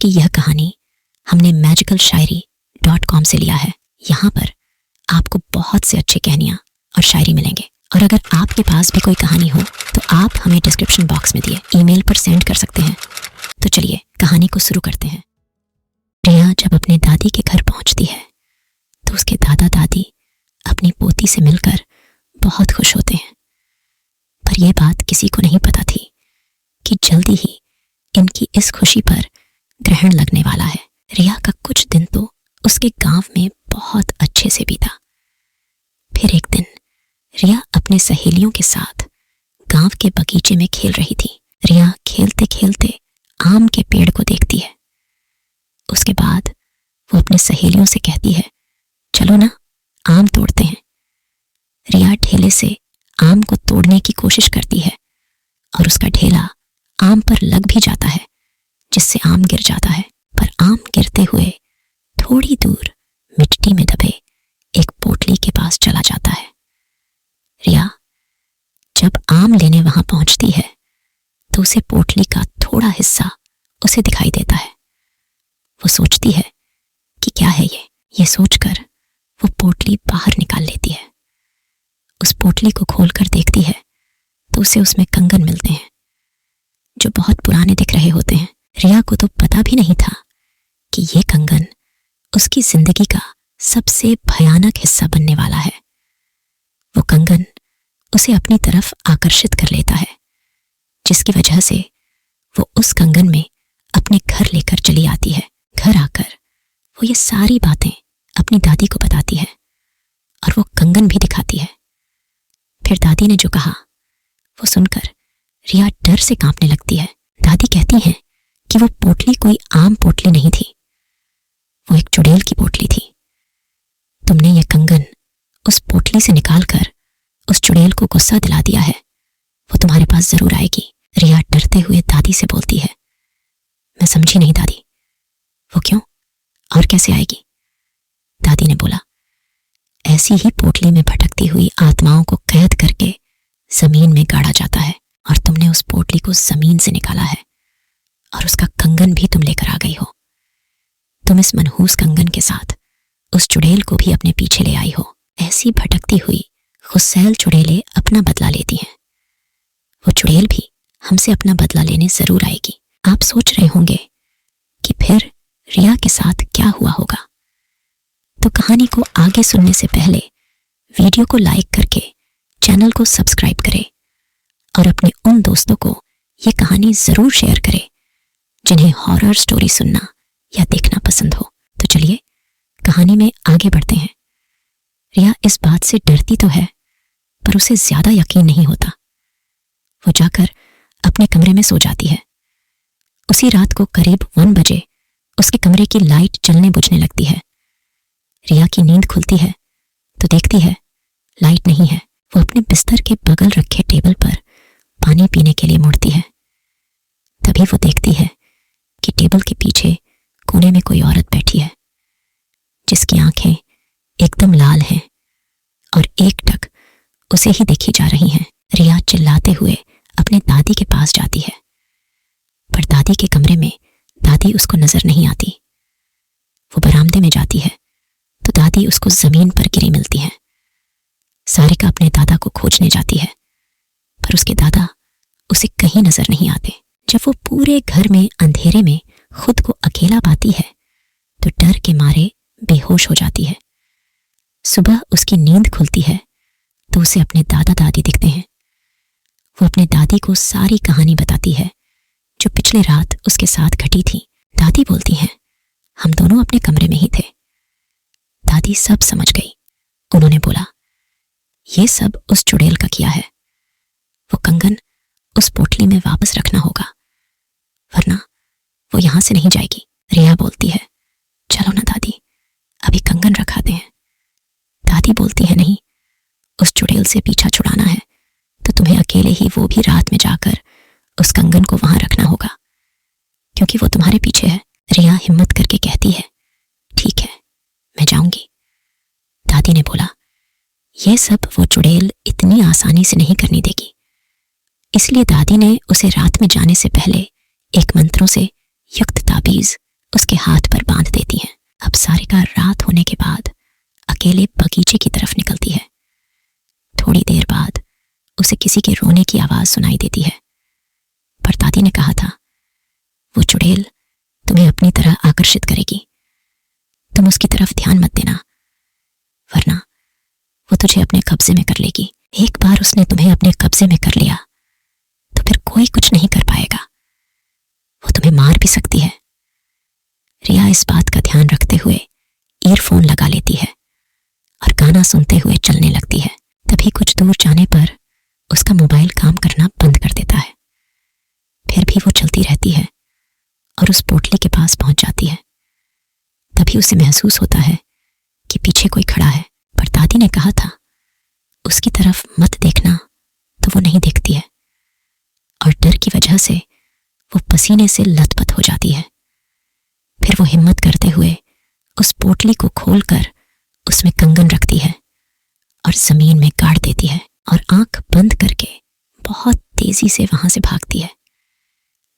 की यह कहानी हमने magicalshairi.com से लिया है। यहाँ पर आपको बहुत से अच्छे कहानियाँ और शायरी मिलेंगे। और अगर आपके पास भी कोई कहानी हो तो आप हमें डिस्क्रिप्शन बॉक्स में दिए ईमेल पर सेंड कर सकते हैं। तो चलिए कहानी को शुरू करते हैं। रिया जब अपने दादी के घर पहुंचती है तो उसके दादा दादी अपनी पोती से मिलकर बहुत खुश होते हैं। पर यह बात किसी को नहीं पता थी कि जल्दी ही इनकी इस खुशी पर ग्रहण लगने वाला है। रिया का कुछ दिन तो उसके गांव में बहुत अच्छे से बीता। फिर एक दिन रिया अपने सहेलियों के साथ गांव के बगीचे में खेल रही थी। रिया खेलते खेलते आम के पेड़ को देखती है। उसके बाद वो अपने सहेलियों से कहती है, चलो ना आम तोड़ते हैं। रिया ढेले से आम को तोड़ने की कोशिश करती है और उसका ढेला आम पर लग भी जाता है, जिससे आम गिर जाता है। पर आम गिरते हुए थोड़ी दूर मिट्टी में दबे एक पोटली के पास चला जाता है। रिया जब आम लेने वहां पहुंचती है तो उसे पोटली का थोड़ा हिस्सा उसे दिखाई देता है। वो सोचती है कि क्या है ये सोचकर वो पोटली बाहर निकाल लेती है। उस पोटली को खोलकर देखती है तो उसे उसमें कंगन मिलते हैं जो बहुत पुराने दिख रहे होते हैं। रिया को तो पता भी नहीं था कि ये कंगन उसकी जिंदगी का सबसे भयानक हिस्सा बनने वाला है। वो कंगन उसे अपनी तरफ आकर्षित कर लेता है, जिसकी वजह से वो उस कंगन में अपने घर लेकर चली आती है। घर आकर वो ये सारी बातें अपनी दादी को बताती है और वो कंगन भी दिखाती है। फिर दादी ने जो कहा वो सुनकर रिया डर से कांपने लगती है। दादी कहती हैं कि वो पोटली कोई आम पोटली नहीं थी, वो एक चुड़ैल की पोटली थी। तुमने ये कंगन उस पोटली से निकालकर उस चुड़ैल को गुस्सा दिला दिया है, वो तुम्हारे पास जरूर आएगी। रिया डरते हुए दादी से बोलती है, मैं समझी नहीं दादी, वो क्यों और कैसे आएगी? दादी ने बोला, ऐसी ही पोटली में भटकती हुई आत्माओं को कैद करके जमीन में गाड़ा जाता है और तुमने उस पोटली को जमीन से निकाला है और उसका कंगन भी तुम लेकर आ गई हो। तुम इस मनहूस कंगन के साथ उस चुड़ैल को भी अपने पीछे ले आई हो। ऐसी भटकती हुई गुस्सैल चुड़ैलें अपना बदला लेती हैं। वो चुड़ैल भी हमसे अपना बदला लेने जरूर आएगी। आप सोच रहे होंगे कि फिर रिया के साथ क्या हुआ होगा, तो कहानी को आगे सुनने से पहले वीडियो को लाइक करके चैनल को सब्सक्राइब करें और अपने उन दोस्तों को ये कहानी जरूर शेयर करें जिन्हें हॉरर स्टोरी सुनना या देखना पसंद हो। तो चलिए कहानी में आगे बढ़ते हैं। रिया इस बात से डरती तो है, पर उसे ज्यादा यकीन नहीं होता। वो जाकर अपने कमरे में सो जाती है। उसी रात को करीब 1 बजे उसके कमरे की लाइट जलने बुझने लगती है। रिया की नींद खुलती है तो देखती है लाइट नहीं है। वो अपने बिस्तर के बगल रखे टेबल पर पानी पीने के लिए मुड़ती है। तभी वो देखती है कि टेबल के पीछे कोने में कोई औरत बैठी है, जिसकी आंखें एकदम लाल हैं और एकटक उसे ही देखी जा रही हैं। रिया चिल्लाते हुए अपने दादी के पास जाती है, पर दादी के कमरे में दादी उसको नजर नहीं आती। वो बरामदे में जाती है तो दादी उसको जमीन पर गिरी मिलती है। सारिका अपने दादा को खोजने जाती है, पर उसके दादा उसे कहीं नजर नहीं आते। जब वो पूरे घर में अंधेरे में खुद को अकेला पाती है तो डर के मारे बेहोश हो जाती है। सुबह उसकी नींद खुलती है तो उसे अपने दादा दादी दिखते हैं। वो अपने दादी को सारी कहानी बताती है जो पिछले रात उसके साथ घटी थी। दादी बोलती हैं, हम दोनों अपने कमरे में ही थे। दादी सब समझ गई। उन्होंने बोला, ये सब उस चुड़ैल का किया है। वो कंगन उस पोटली में वापस रखना होगा, वरना वो यहां से नहीं जाएगी। रिया बोलती है, चलो ना दादी, अभी कंगन रखाते हैं। दादी बोलती है, नहीं, उस चुड़ैल से पीछा छुड़ाना है तो तुम्हें अकेले ही वो भी रात में जाकर उस कंगन को वहां रखना होगा, क्योंकि वो तुम्हारे पीछे है। रिया हिम्मत करके कहती है, ठीक है, मैं जाऊंगी। दादी ने बोला, ये सब वो चुड़ैल इतनी आसानी से नहीं करनी देगी, इसलिए दादी ने उसे रात में जाने से पहले एक मंत्रों से युक्त ताबीज उसके हाथ पर बांध देती हैं। अब सारिका रात होने के बाद अकेले बगीचे की तरफ निकलती है। थोड़ी देर बाद उसे किसी के रोने की आवाज सुनाई देती है। पर दादी ने कहा था, वो चुड़ैल तुम्हें अपनी तरह आकर्षित करेगी, तुम उसकी तरफ ध्यान मत देना, वरना वो तुझे अपने कब्जे में कर लेगी। एक बार उसने तुम्हें अपने कब्जे में कर लिया तो फिर कोई कुछ नहीं कर पाएगा, वो तुम्हें मार भी सकती है। रिया इस बात का ध्यान रखते हुए ईयरफोन लगा लेती है और गाना सुनते हुए चलने लगती है। तभी कुछ दूर जाने पर उसका मोबाइल काम करना बंद कर देता है। फिर भी वो चलती रहती है और उस पोटली के पास पहुंच जाती है। तभी उसे महसूस होता है कि पीछे कोई खड़ा है। पर दादी ने कहा था उसकी तरफ मत देखना, तो वो नहीं देखती है और डर की वजह से वो पसीने से लथपथ हो जाती है। फिर वो हिम्मत करते हुए उस पोटली को खोलकर उसमें कंगन रखती है और जमीन में गाड़ देती है और आंख बंद करके बहुत तेजी से वहां से भागती है।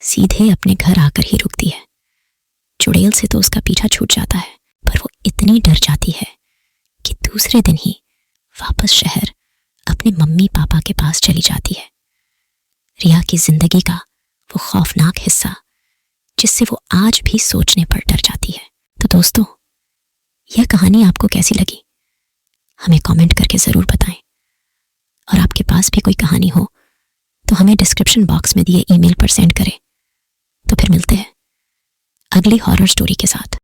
सीधे अपने घर आकर ही रुकती है। चुड़ैल से तो उसका पीछा छूट जाता है, पर वो इतनी डर जाती है कि दूसरे दिन ही वापस शहर अपने मम्मी पापा के पास चली जाती है। रिया की जिंदगी का वो खौफनाक हिस्सा जिससे वो आज भी सोचने पर डर जाती है। तो दोस्तों, यह कहानी आपको कैसी लगी हमें कमेंट करके जरूर बताएं। और आपके पास भी कोई कहानी हो तो हमें डिस्क्रिप्शन बॉक्स में दिए ईमेल पर सेंड करें। तो फिर मिलते हैं अगली हॉरर स्टोरी के साथ।